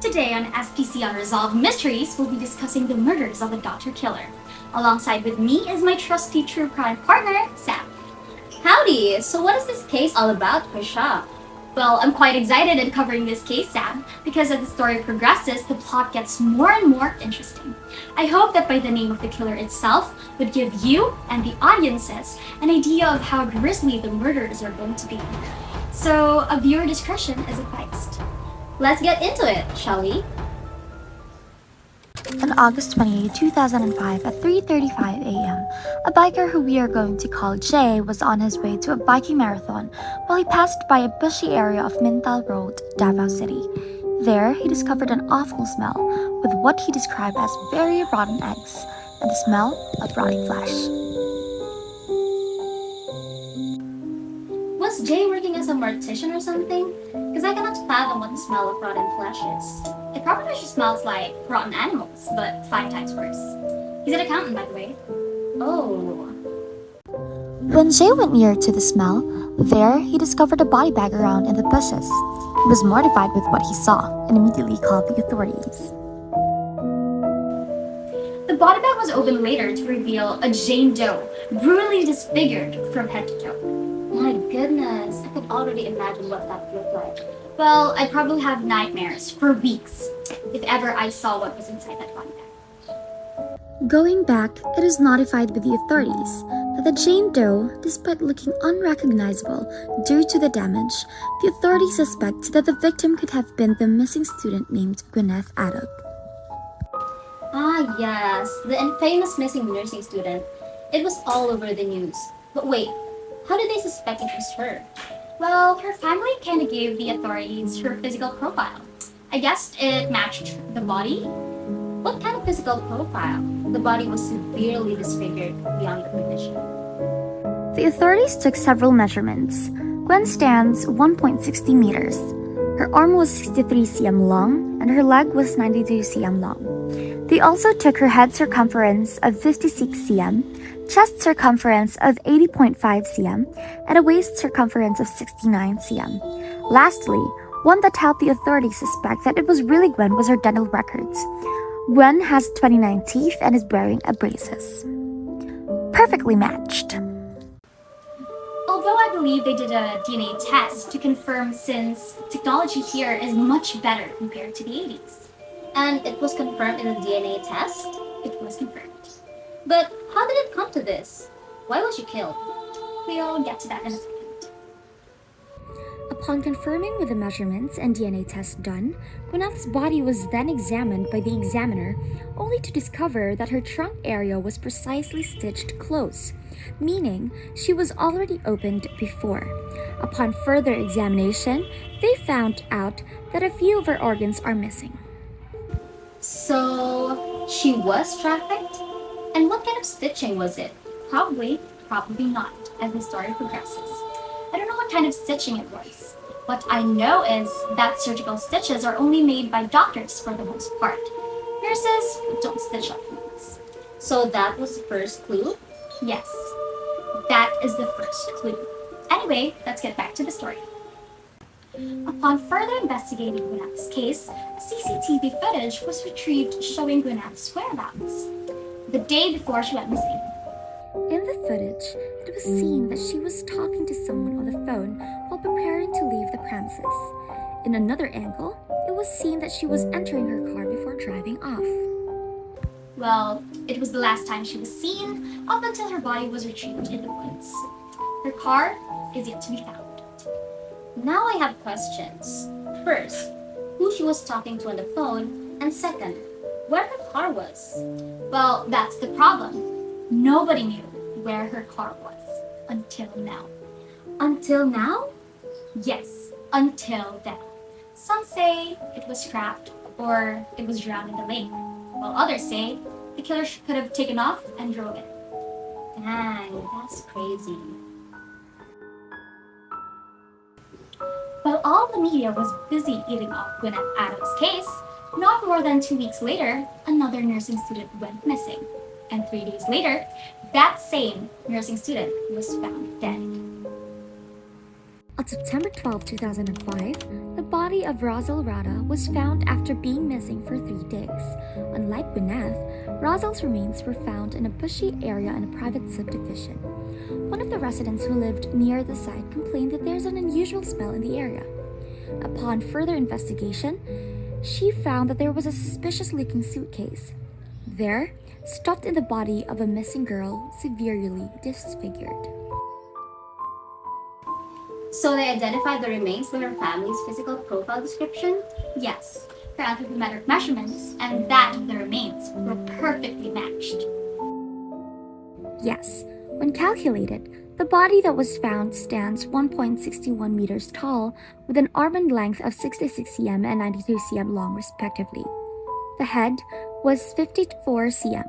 Today on SPC Unresolved Mysteries, we'll be discussing the murders of the Dr. Killer. Alongside with me is my trusty true crime partner, Sam. Howdy! So what is this case all about, Krisha? Well, I'm quite excited in covering this case, Sam, because as the story progresses, the plot gets more and more interesting. I hope that by the name of the killer itself would give you and the audiences an idea of how grisly the murders are going to be. So, a viewer discretion is advised. Let's get into it, shall we? On August 28, 2005 at 3:35 a.m., a biker who we are going to call Jay was on his way to a biking marathon while he passed by a bushy area of Mintal Road, Davao City. There, he discovered an awful smell with what he described as very rotten eggs and the smell of rotting flesh. Was Jay working as a mortician or something? Because I cannot fathom what the smell of rotten flesh is. It probably just smells like rotten animals, but 5 times worse. He's an accountant, by the way. Oh. When Jay went near to the smell, there he discovered a body bag around in the bushes. He was mortified with what he saw and immediately called the authorities. The body bag was opened later to reveal a Jane Doe, brutally disfigured from head to toe. My goodness, I could already imagine what that looked like. Well, I'd probably have nightmares for weeks if ever I saw what was inside that body bag. Going back, it is notified with the authorities that the Jane Doe, despite looking unrecognizable due to the damage, the authorities suspect that the victim could have been the missing student named Gwyneth Addock. Ah yes, the infamous missing nursing student. It was all over the news. But wait, how did they suspect it was her? Well, her family kind of gave the authorities her physical profile. I guess it matched the body. What kind of physical profile? The body was severely disfigured beyond recognition. The authorities took several measurements. Gwen stands 1.60 meters. Her arm was 63 cm long, and her leg was 92 cm long. They also took her head circumference of 56 cm, chest circumference of 80.5 cm, and a waist circumference of 69 cm. Lastly, one that helped the authorities suspect that it was really Gwen was her dental records. Gwen has 29 teeth and is wearing a braces. Perfectly matched. Although I believe they did a DNA test to confirm since technology here is much better compared to the 80s. And it was confirmed in the DNA test, it was confirmed. But how did it come to this? Why was she killed? We'll get to that in a second. Upon confirming with the measurements and DNA tests done, Gwyneth's body was then examined by the examiner, only to discover that her trunk area was precisely stitched close, meaning she was already opened before. Upon further examination, they found out that a few of her organs are missing. So, she was trafficked? And what kind of stitching was it? Probably not, as the story progresses. I don't know what kind of stitching it was. What I know is that surgical stitches are only made by doctors for the most part. Nurses don't stitch up wounds. So that was the first clue? Yes, that is the first clue. Anyway, let's get back to the story. Upon further investigating Gwyneth's case, CCTV footage was retrieved showing Gwyneth's whereabouts the day before she went missing. In the footage, it was seen that she was talking to someone on the phone while preparing to leave the premises. In another angle, it was seen that she was entering her car before driving off. Well, it was the last time she was seen up until her body was retrieved in the woods. Her car is yet to be found. Now I have questions. First, who she was talking to on the phone, and second, where her car was. Well, that's the problem. Nobody knew where her car was until now. Until now? Yes, until then. Some say it was scrapped or it was drowned in the lake, while others say the killer could have taken off and drove it. Dang, that's crazy. While all the media was busy eating up Gwyneth Adams' case, not more than 2 weeks later, another nursing student went missing. And 3 days later, that same nursing student was found dead. A September 12, 2005, the body of Rosal Rada was found after being missing for 3 days. Unlike Gwyneth, Rosal's remains were found in a bushy area in a private subdivision. One of the residents who lived near the site complained that there's an unusual smell in the area. Upon further investigation, she found that there was a suspicious-looking suitcase. There, stuffed in the body of a missing girl, severely disfigured. So they identified the remains with her family's physical profile description? Yes, her anthropometric measurements and that of the remains were perfectly matched. Yes, when calculated, the body that was found stands 1.61 meters tall with an arm and length of 66 cm and 92 cm long respectively. The head was 54 cm,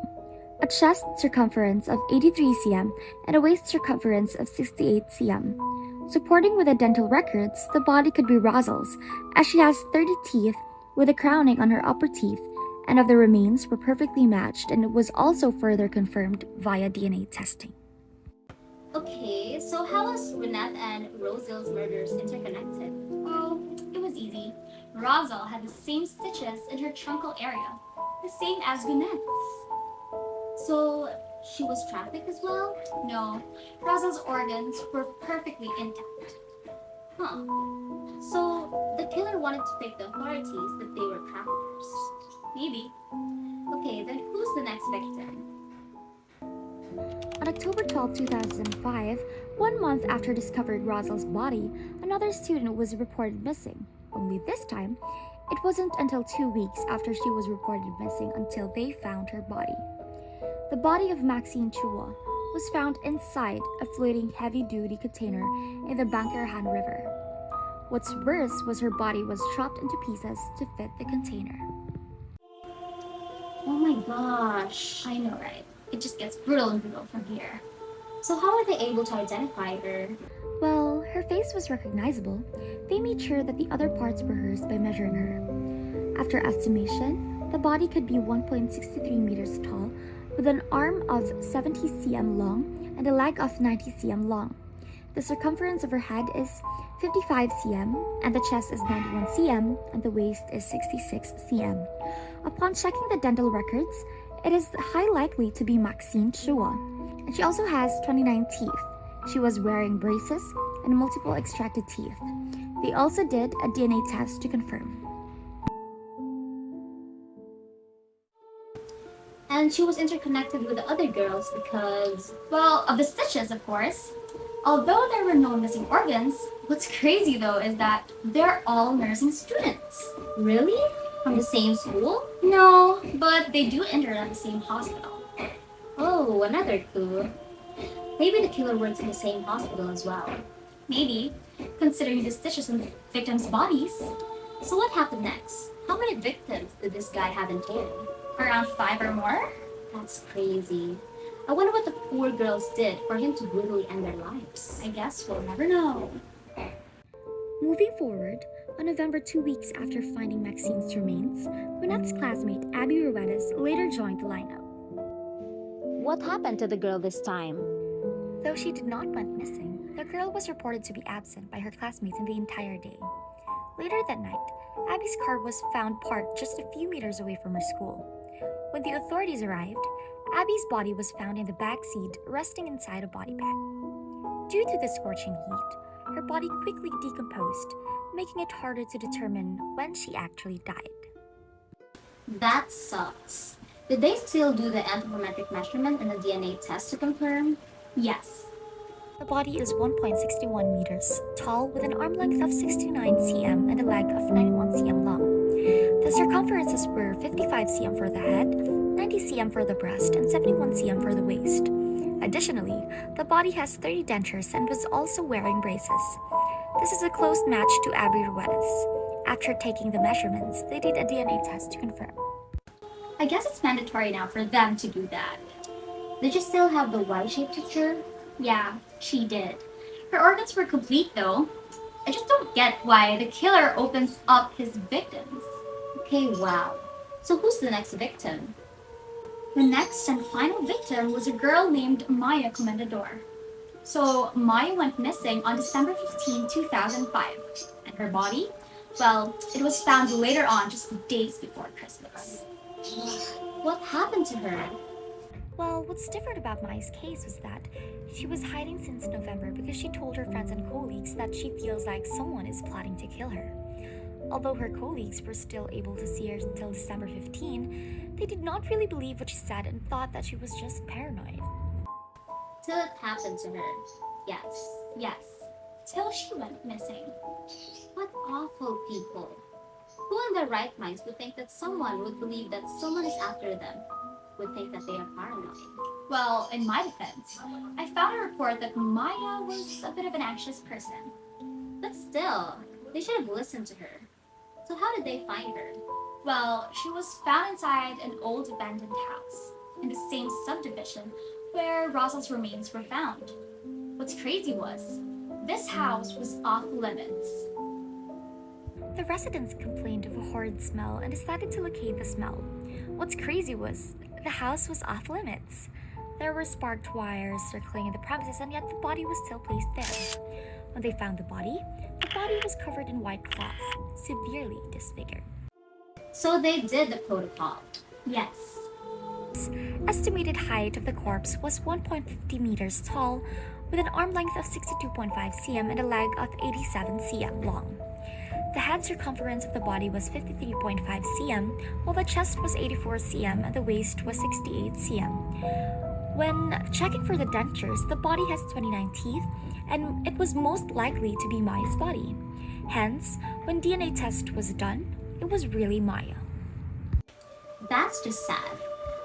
a chest circumference of 83 cm, and a waist circumference of 68 cm. Supporting with the dental records, the body could be Rosal's, as she has 30 teeth with a crowning on her upper teeth, and of the remains were perfectly matched, and it was also further confirmed via DNA testing. Okay, so how was Gwyneth and Rosal's murders interconnected? Oh, it was easy. Rosal had the same stitches in her truncal area, the same as Gwyneth's. So, she was trafficked as well? No, Rosal's organs were perfectly intact. Huh. So, the killer wanted to fake the authorities that they were traffickers. Maybe. Okay, then who's the next victim? On October 12, 2005, 1 month after discovering Rosal's body, another student was reported missing. Only this time, it wasn't until 2 weeks after she was reported missing until they found her body. The body of Maxine Chua was found inside a floating heavy-duty container in the Bangkirahan River. What's worse was her body was chopped into pieces to fit the container. Oh my gosh, I know, right? It just gets brutal and brutal from here. So how were they able to identify her? Well, her face was recognizable. They made sure that the other parts were hers by measuring her. After estimation, the body could be 1.63 meters tall, with an arm of 70 cm long and a leg of 90 cm long. The circumference of her head is 55 cm, and the chest is 91 cm, and the waist is 66 cm. Upon checking the dental records, it is highly likely to be Maxine Chua, and she also has 29 teeth. She was wearing braces and multiple extracted teeth. They also did a DNA test to confirm. And she was interconnected with the other girls because, well, of the stitches, of course. Although there were no missing organs, what's crazy though is that they're all nursing students. Really? From the same school? No, but they do intern at the same hospital. Oh, another clue. Maybe the killer works in the same hospital as well. Maybe, considering the stitches on the victims' bodies. So what happened next? How many victims did this guy have in total? Around 5 or more? That's crazy. I wonder what the poor girls did for him to brutally end their lives. I guess we'll never know. Moving forward, on November 2 weeks after finding Maxine's remains, Gwyneth's classmate Abby Ruedas later joined the lineup. What happened to the girl this time? Though she did not went missing, the girl was reported to be absent by her classmates in the entire day. Later that night, Abby's car was found parked just a few meters away from her school. When the authorities arrived, Abby's body was found in the back seat, resting inside a body bag. Due to the scorching heat, her body quickly decomposed, making it harder to determine when she actually died. That sucks. Did they still do the anthropometric measurement and the DNA test to confirm? Yes. The body is 1.61 meters tall with an arm length of 69 cm and a leg of 91 cm long. The circumferences were 55 cm for the head, 90 cm for the breast, and 71 cm for the waist. Additionally, the body has 30 dentures and was also wearing braces. This is a close match to Abby Ruedas. After taking the measurements, they did a DNA test to confirm. I guess it's mandatory now for them to do that. Did you still have the Y-shaped picture? Yeah, she did. Her organs were complete though. I just don't get why the killer opens up his victims. Okay, wow. So who's the next victim? The next and final victim was a girl named Maya Comendador. So Maya went missing on December 15, 2005. And her body? Well, it was found later on, just days before Christmas. What happened to her? Well, what's different about Maya's case was that she was hiding since November because she told her friends and colleagues that she feels like someone is plotting to kill her. Although her colleagues were still able to see her until December 15, they did not really believe what she said and thought that she was just paranoid. Till it happened to her. Yes. Till she went missing. What awful people. Who in their right minds would think that someone would believe that someone is after them? Would think that they are paranoid? Well, in my defense, I found a report that Maya was a bit of an anxious person. But still, they should have listened to her. So how did they find her? Well, she was found inside an old abandoned house in the same subdivision where Rosal's remains were found. What's crazy was, this house was off limits. The residents complained of a horrid smell and decided to locate the smell. What's crazy was, the house was off limits. There were sparked wires circling in the premises, and yet the body was still placed there. When they found the body was covered in white cloth, severely disfigured. So they did the protocol. Yes. Estimated height of the corpse was 1.50 meters tall, with an arm length of 62.5 cm and a leg of 87 cm long. The head circumference of the body was 53.5 cm, while the chest was 84 cm and the waist was 68 cm. When checking for the dentures, the body has 29 teeth, and it was most likely to be Maya's body. Hence, when DNA test was done, it was really Maya. That's just sad.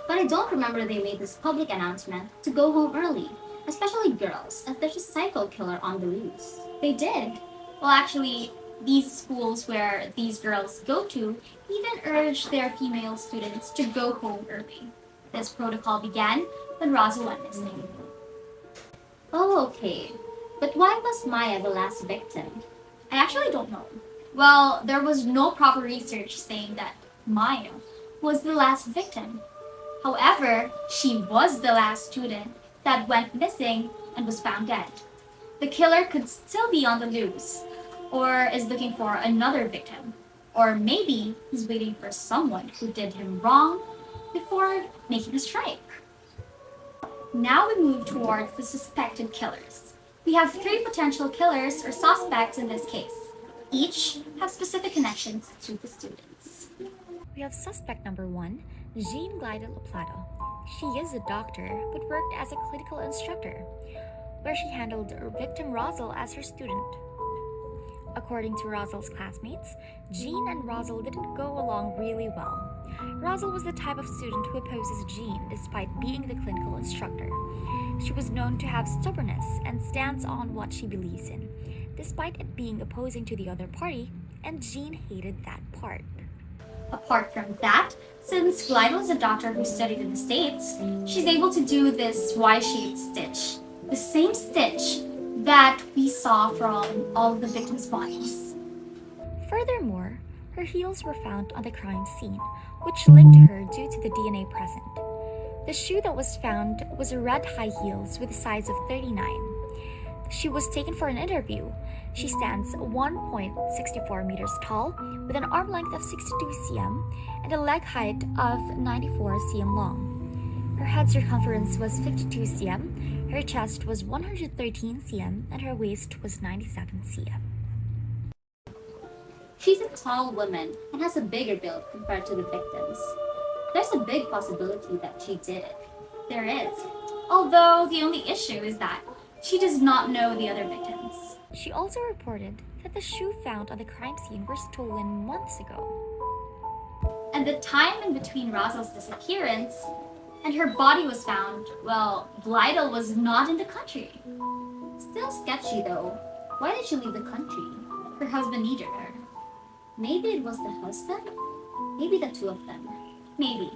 But I don't remember they made this public announcement to go home early, especially girls, as there's a psycho killer on the loose. They did. Well, actually, these schools where these girls go to even urge their female students to go home early. This protocol began when Rosal went missing. Oh, okay. But why was Maya the last victim? I actually don't know. Well, there was no proper research saying that Maya was the last victim. However, she was the last student that went missing and was found dead. The killer could still be on the loose, or is looking for another victim. Or maybe he's waiting for someone who did him wrong before making a strike. Now we move towards the suspected killers. We have 3 potential killers or suspects in this case. Each have specific connections to the students. We have suspect number 1, Jean Glidel Oplado. She is a doctor, but worked as a clinical instructor, where she handled victim Rosal as her student. According to Rosal's classmates, Jean and Rosal didn't go along really well. Rosal was the type of student who opposes Jean despite being the clinical instructor. She was known to have stubbornness and stands on what she believes in, despite it being opposing to the other party, and Jean hated that part. Apart from that, since Glidel is a doctor who studied in the States, she's able to do this Y-shaped stitch. The same stitch that we saw from all of the victims' bodies. Furthermore, her heels were found on the crime scene, which linked her due to the DNA present. The shoe that was found was a red high heels with a size of 39. She was taken for an interview. She stands 1.64 meters tall with an arm length of 62 cm and a leg height of 94 cm long. Her head circumference was 52 cm, her chest was 113 cm, and her waist was 97 cm. She's a tall woman and has a bigger build compared to the victims. There's a big possibility that she did it. There is. Although the only issue is that she does not know the other victims. She also reported that the shoe found on the crime scene were stolen months ago. And the time in between Rosal's disappearance and her body was found, well, Glidel was not in the country. Still sketchy though. Why did she leave the country? Her husband needed her. Maybe it was the husband? Maybe the two of them. Maybe.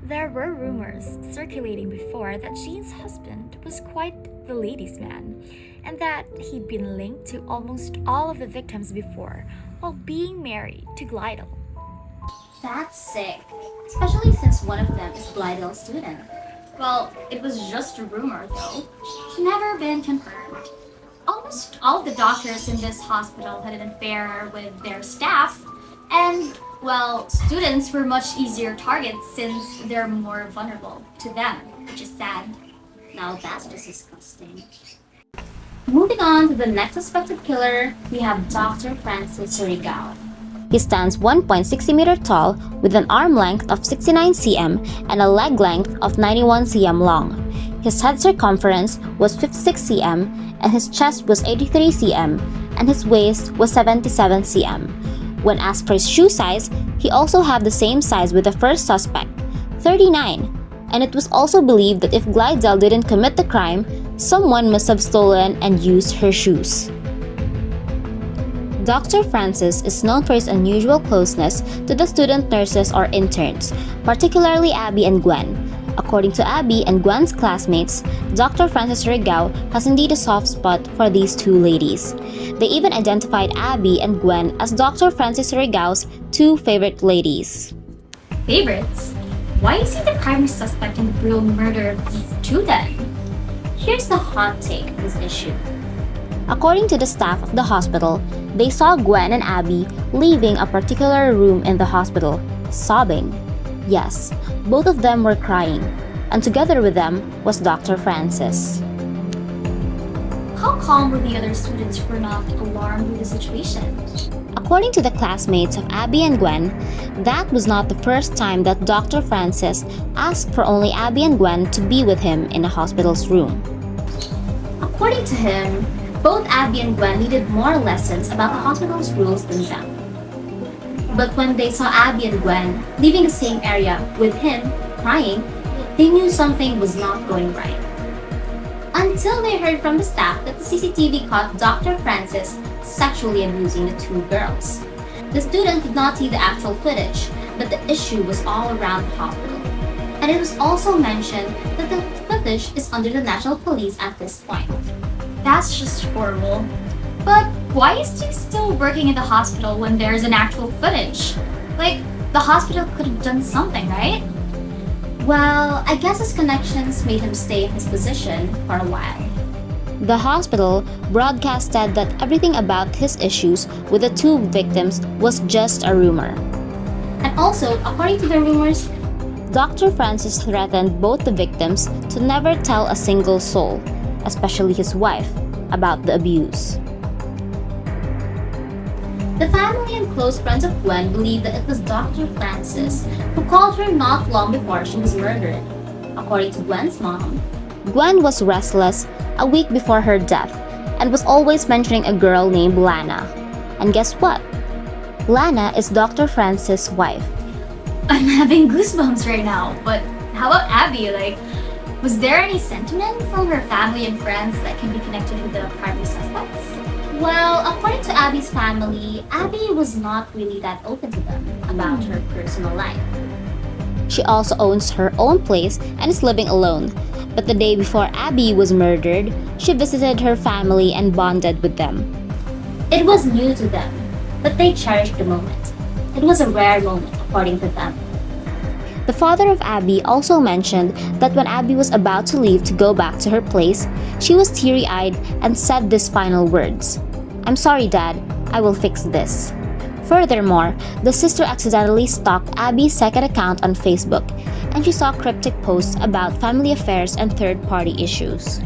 There were rumors circulating before that Jean's husband was quite the ladies' man, and that he'd been linked to almost all of the victims before while being married to Glidel. That's sick. Especially since one of them is Glidel's student. Well, it was just a rumor though. Never been confirmed. Almost all of the doctors in this hospital had an affair with their staff, and, well, students were much easier targets since they're more vulnerable to them, which is sad. Now that's just disgusting. Moving on to the next suspected killer, we have Dr. Francis Surigao. He stands 1.60 meter tall with an arm length of 69 cm and a leg length of 91 cm long. His head circumference was 56 cm and his chest was 83 cm and his waist was 77 cm. When asked for his shoe size, he also had the same size with the first suspect, 39. And it was also believed that if Glidel didn't commit the crime, someone must have stolen and used her shoes. Dr. Francis is known for his unusual closeness to the student nurses or interns, particularly Abby and Gwen. According to Abby and Gwen's classmates, Dr. Francis Surigao has indeed a soft spot for these two ladies. They even identified Abby and Gwen as Dr. Francis Surigao's two favorite ladies. Favorites? Why is he the primary suspect in the brutal murder of these two then? Here's the hot take of this issue. According to the staff of the hospital, they saw Gwen and Abby leaving a particular room in the hospital, sobbing. Yes, both of them were crying, and together with them was Dr. Francis. How calm were the other students who were not alarmed with the situation? According to the classmates of Abby and Gwen, that was not the first time that Dr. Francis asked for only Abby and Gwen to be with him in a hospital's room. According to him, both Abby and Gwen needed more lessons about the hospital's rules than them. But when they saw Abby and Gwen leaving the same area with him, crying, they knew something was not going right. Until they heard from the staff that the CCTV caught Dr. Francis sexually abusing the two girls. The student did not see the actual footage, but the issue was all around the hospital. And it was also mentioned that the footage is under the National Police at this point. That's just horrible. But why is he still working in the hospital when there's an actual footage? Like, the hospital could have done something, right? Well, I guess his connections made him stay in his position for a while. The hospital broadcasted that everything about his issues with the two victims was just a rumor. And also, according to the rumors, Dr. Francis threatened both the victims to never tell a single soul, especially his wife, about the abuse. the family and close friends of Gwen believe that it was Dr. Francis who called her not long before she was murdered. According to Gwen's mom, Gwen was restless a week before her death and was always mentioning a girl named Lana. And guess what? Lana is Dr. Francis' wife. I'm having goosebumps right now, but how about Abby? Was there any sentiment from her family and friends that can be connected with the primary suspects? Well, according to Abby's family, Abby was not really that open to them about her personal life. She also owns her own place and is living alone. But the day before Abby was murdered, she visited her family and bonded with them. It was new to them, but they cherished the moment. It was a rare moment, according to them. The father of Abby also mentioned that when Abby was about to leave to go back to her place, she was teary-eyed and said these final words, "I'm sorry, Dad, I will fix this." Furthermore, the sister accidentally stalked Abby's second account on Facebook, and she saw cryptic posts about family affairs and third-party issues.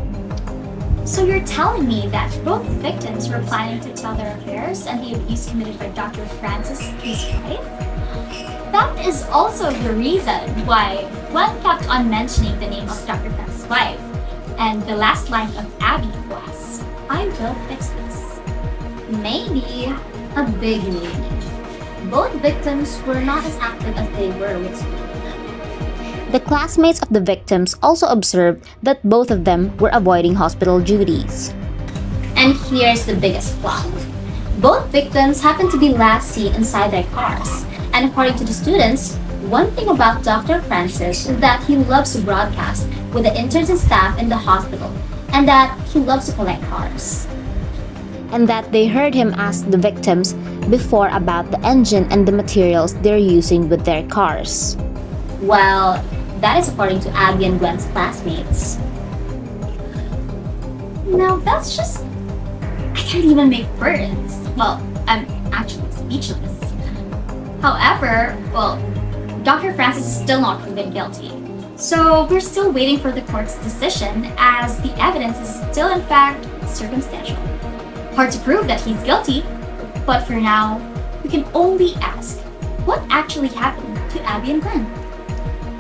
So you're telling me that both victims were planning to tell their affairs and the abuse committed by Dr. Francis to his wife? That is also the reason why Gwen kept on mentioning the name of Dr. Francis' wife. And the last line of Abby was, "I will fix this." Maybe a big meaning. Both victims were not as active as they were with school. The classmates of the victims also observed that both of them were avoiding hospital duties. And here's the biggest plot. Both victims happened to be last seen inside their cars. And according to the students, one thing about Dr. Francis is that he loves to broadcast with the interns and staff in the hospital, and that he loves to collect cars. And that they heard him ask the victims before about the engine and the materials they're using with their cars. Well, That is according to Abby and Gwen's classmates. Now that's just... I can't even make words. Well, I'm actually speechless. However, Dr. Francis is still not proven guilty. So we're still waiting for the court's decision as the evidence is still in fact circumstantial. Hard to prove that he's guilty, but for now, we can only ask, what actually happened to Abby and Glenn?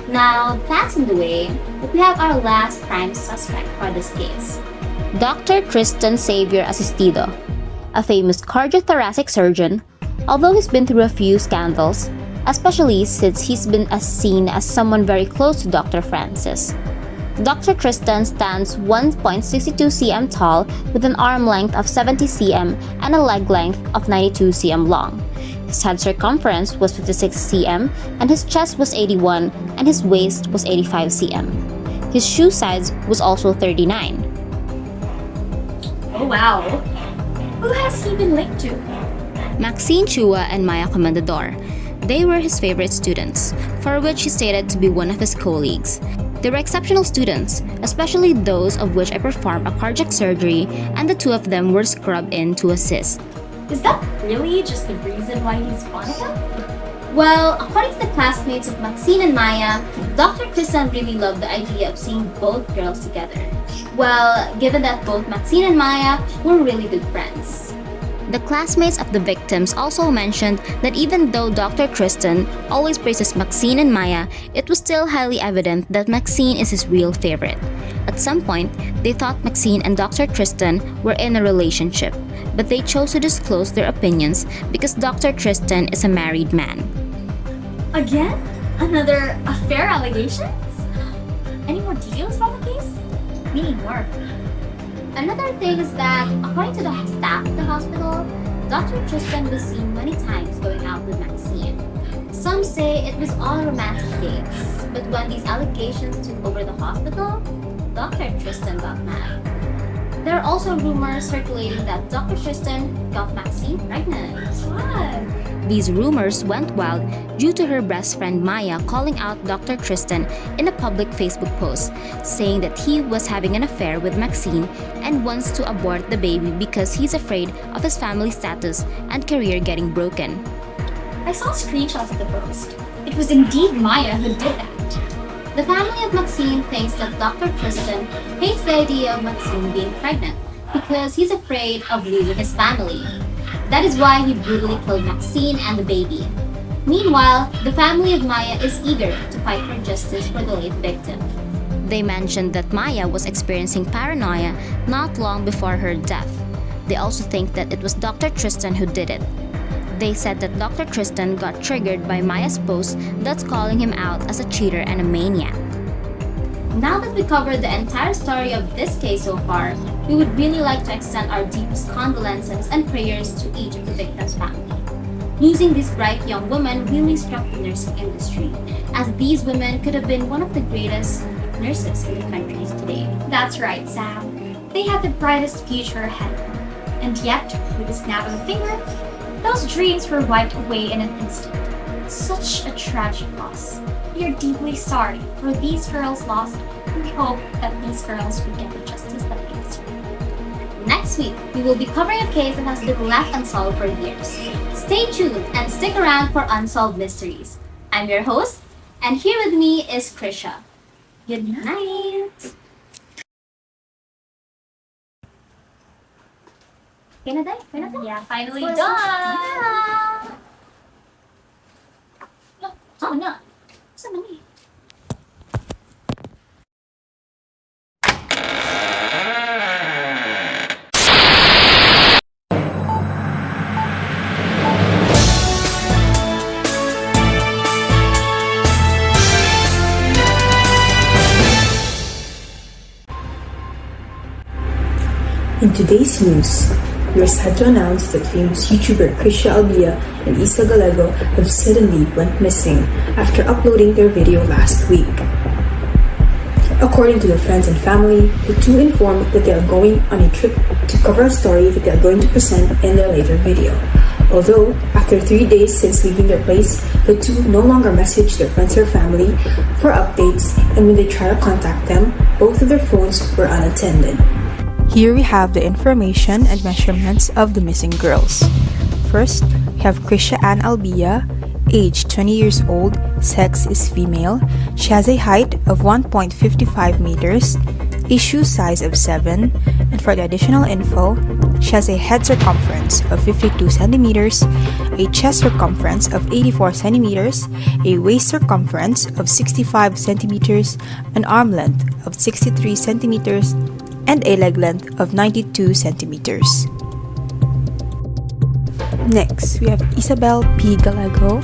Now, that's in the way, but we have our last prime suspect for this case. Dr. Tristan Xavier Asistido, a famous cardiothoracic surgeon, although he's been through a few scandals, especially since he's been seen as someone very close to Dr. Francis. Dr. Tristan stands 1.62 cm tall with an arm length of 70 cm and a leg length of 92 cm long. His head circumference was 56 cm and his chest was 81 and his waist was 85 cm. His shoe size was also 39. Oh wow! Who has he been linked to? Maxine Chua and Maya Comendador. They were his favorite students, for which he stated to be one of his colleagues. They were exceptional students, especially those of which I performed a cardiac surgery, and the two of them were scrubbed in to assist. Is that really just the reason why he's fond of them? Well, according to the classmates of Maxine and Maya, Dr. Tristan really loved the idea of seeing both girls together. Well, given that both Maxine and Maya were really good friends. The classmates of the victims also mentioned that even though Dr. Tristan always praises Maxine and Maya, it was still highly evident that Maxine is his real favorite. At some point, they thought Maxine and Dr. Tristan were in a relationship, but they chose to disclose their opinions because Dr. Tristan is a married man. Again? Another affair allegations? Any more details about the case? We need more. Another thing is that, according to the staff at the hospital, Dr. Tristan was seen many times going out with Maxine. Some say it was all romantic dates, but when these allegations took over the hospital, Dr. Tristan got mad. There are also rumors circulating that Dr. Tristan got Maxine pregnant. What? These rumors went wild due to her best friend Maya calling out Dr. Tristan in a public Facebook post, saying that he was having an affair with Maxine and wants to abort the baby because he's afraid of his family status and career getting broken. I saw screenshots of the post. It was indeed Maya who did that. The family of Maxine thinks that Dr. Tristan hates the idea of Maxine being pregnant because he's afraid of losing his family. That is why he brutally killed Maxine and the baby. Meanwhile, the family of Maya is eager to fight for justice for the late victim. They mentioned that Maya was experiencing paranoia not long before her death. They also think that it was Dr. Tristan who did it. They said that Dr. Tristan got triggered by Maya's post that's calling him out as a cheater and a maniac. Now that we covered the entire story of this case so far, we would really like to extend our deepest condolences and prayers to each of the victims' family. Losing these bright young women really struck the nursing industry, as these women could have been one of the greatest nurses in the country today. That's right, Sam. They had the brightest future ahead of them. And yet, with a snap of a finger, those dreams were wiped away in an instant. Such a tragic loss. We are deeply sorry for these girls' loss, and we hope that these girls will get the justice that they deserve. Next week, we will be covering a case that has been left unsolved for years. Stay tuned and stick around for Unsolved Mysteries. I'm your host, and here with me is Krisha. Good night! Okay na tayo? Okay na tayo? Yeah, finally Of course. done! Oh, no. Saan na eh? In today's news, we are sad to announce that famous YouTuber Krisha Albia and Isa Gallego have suddenly went missing after uploading their video last week. According to their friends and family, the two informed that they are going on a trip to cover a story that they are going to present in their later video. Although, after 3 days since leaving their place, the two no longer message their friends or family for updates, and when they try to contact them, both of their phones were unattended. Here we have the information and measurements of the missing girls. First, we have Krisha Ann Albia, age 20 years old, sex is female. She has a height of 1.55 meters, a shoe size of 7, and for the additional info, she has a head circumference of 52 centimeters, a chest circumference of 84 centimeters, a waist circumference of 65 centimeters, an arm length of 63 centimeters, and a leg length of 92 centimeters. Next, we have Isabel P. Gallego,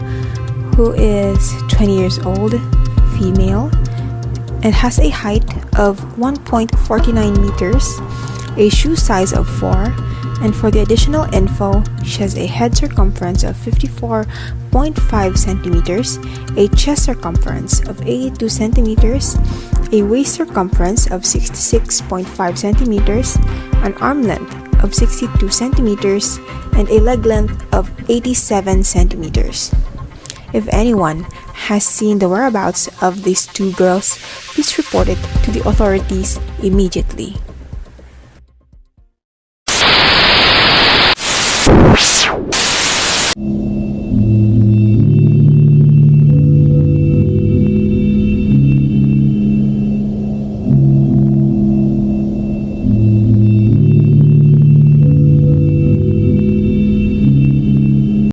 who is 20 years old, female, and has a height of 1.49 meters, a shoe size of 4, and for the additional info, she has a head circumference of 54.5 centimeters, a chest circumference of 82 centimeters, a waist circumference of 66.5 centimeters, an arm length of 62 centimeters, and a leg length of 87 centimeters. If anyone has seen the whereabouts of these two girls, please report it to the authorities immediately.